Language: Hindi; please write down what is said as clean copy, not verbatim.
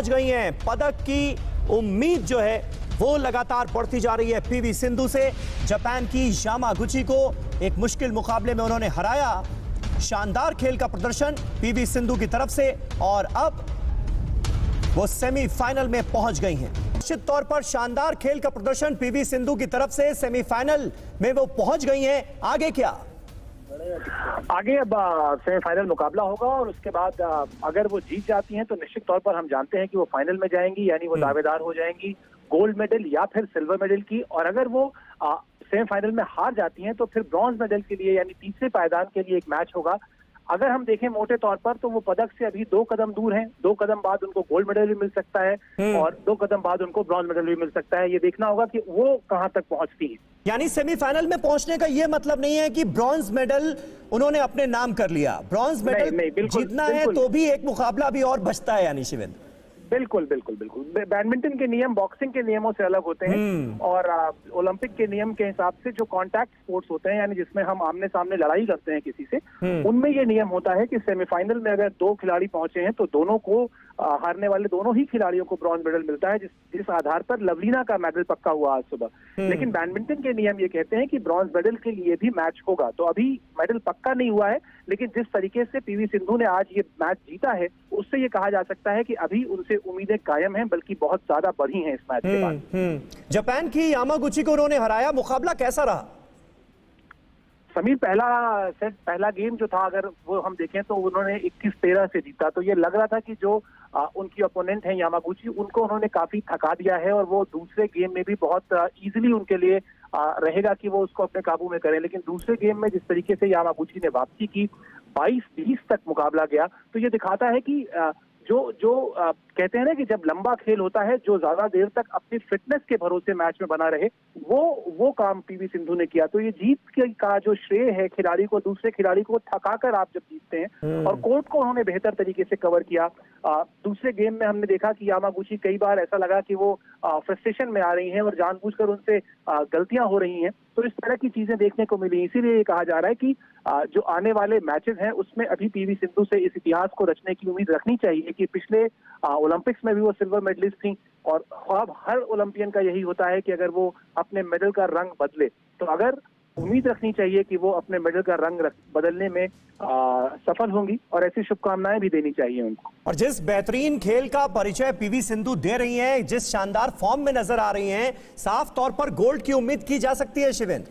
पहुंच गई हैं। पदक की उम्मीद जो है वो लगातार बढ़ती जा रही है पीवी सिंधु से। जापान की यामागुची को एक मुश्किल मुकाबले में उन्होंने हराया। शानदार खेल का प्रदर्शन पीवी सिंधु की तरफ से और अब वो सेमीफाइनल में पहुंच गई हैं। निश्चित तौर पर शानदार खेल का प्रदर्शन पीवी सिंधु की तरफ से, सेमीफाइनल में वो पहुंच गई हैं। आगे क्या? आगे अब सेमीफाइनल मुकाबला होगा और उसके बाद अगर वो जीत जाती हैं तो निश्चित तौर पर हम जानते हैं कि वो फाइनल में जाएंगी, यानी वो दावेदार हो जाएंगी गोल्ड मेडल या फिर सिल्वर मेडल की। और अगर वो सेमीफाइनल में हार जाती हैं तो फिर ब्रॉन्ज मेडल के लिए यानी तीसरे पायदान के लिए एक मैच होगा। अगर हम देखें मोटे तौर पर तो वो पदक से अभी 2 कदम दूर हैं। 2 कदम बाद उनको गोल्ड मेडल भी मिल सकता है और 2 कदम बाद उनको ब्रॉन्ज मेडल भी मिल सकता है। ये देखना होगा कि वो कहां तक पहुंचती है। यानी सेमीफाइनल में पहुंचने का ये मतलब नहीं है कि ब्रॉन्ज मेडल उन्होंने अपने नाम कर लिया। ब्रॉन्ज मेडल जीतना है तो भी एक मुकाबला भी और बचता है। यानी शिवेंद्र, बिल्कुल बिल्कुल बिल्कुल। बैडमिंटन के नियम बॉक्सिंग के नियमों से अलग होते हैं और ओलंपिक के नियम के हिसाब से जो कांटेक्ट स्पोर्ट्स होते हैं, यानी जिसमें हम आमने सामने लड़ाई करते हैं किसी से, उनमें ये नियम होता है कि सेमीफाइनल में अगर 2 खिलाड़ी पहुंचे हैं तो दोनों को हारने वाले दोनों ही खिलाड़ियों को ब्रॉन्ज मेडल मिलता है, जिस आधार पर लवलीना का मेडल पक्का हुआ आज सुबह। लेकिन बैडमिंटन के नियम ये कहते हैं कि ब्रॉन्ज मेडल के लिए भी मैच होगा। तो अभी मेडल पक्का नहीं हुआ है, लेकिन जिस तरीके से पीवी सिंधु ने आज ये मैच जीता है उससे ये कहा जा सकता है कि अभी उनसे उम्मीदें कायम हैं, बल्कि बहुत ज्यादा बढ़ी हैं इस मैच के बाद। जापान की यामागुची को उन्होंने हराया। मुकाबला कैसा रहा? समीर, पहला सेट, पहला गेम जो था अगर वो हम देखें तो उन्होंने 21-13 से जीता। तो ये लग रहा था कि जो उनकी ओपोनेंट है यामागुची, उनको उन्होंने काफी थका दिया है और वो दूसरे गेम में भी बहुत इजीली उनके लिए रहेगा कि वो उसको अपने काबू में करें। लेकिन दूसरे गेम में जिस तरीके से यामागुची ने वापसी की, 22-20 तक मुकाबला गया, तो ये दिखाता है कि जो कहते हैं ना कि जब लंबा खेल होता है, जो ज्यादा देर तक अपनी फिटनेस के भरोसे मैच में बना रहे, वो काम पीवी सिंधु ने किया। तो ये जीत का जो श्रेय है खिलाड़ी को, दूसरे खिलाड़ी को थकाकर आप जब जीतते हैं, और कोर्ट को उन्होंने बेहतर तरीके से कवर किया। दूसरे गेम में हमने देखा कि यामागुची कई बार ऐसा लगा कि वो फ्रस्ट्रेशन में आ रही हैं और जानबूझकर उनसे गलतियां हो रही हैं। तो इस तरह की चीजें देखने को मिली। इसीलिए ये कहा जा रहा है कि जो आने वाले मैचेस हैं उसमें अभी पीवी सिंधु से इस इतिहास को रचने की उम्मीद रखनी चाहिए कि पिछले ओलंपिक्स में भी वो सिल्वर मेडलिस्ट थी और अब हर ओलंपियन का यही होता है कि अगर वो अपने मेडल का रंग बदले, तो अगर उम्मीद रखनी चाहिए कि वो अपने मेडल का रंग बदलने में सफल होंगी और ऐसी शुभकामनाएं भी देनी चाहिए उनको। और जिस बेहतरीन खेल का परिचय पीवी सिंधु दे रही हैं, जिस शानदार फॉर्म में नजर आ रही हैं, साफ तौर पर गोल्ड की उम्मीद की जा सकती है शिवेंद्र।